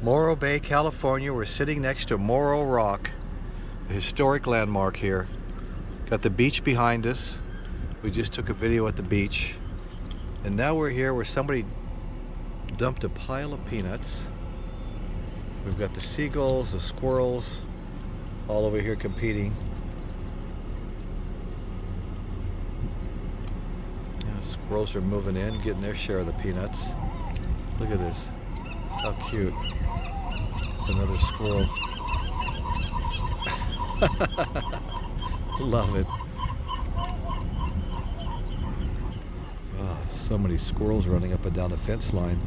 Morro Bay, California. We're sitting next to Morro Rock, a historic landmark here. Got the beach behind us. We just took a video at the beach. And now we're here where somebody dumped a pile of peanuts. We've got the seagulls, the squirrels, all over here competing. Yeah, squirrels are moving in, getting their share of the peanuts. Look at this. How cute. It's another squirrel. Love it. Oh, so many squirrels running up and down the fence line.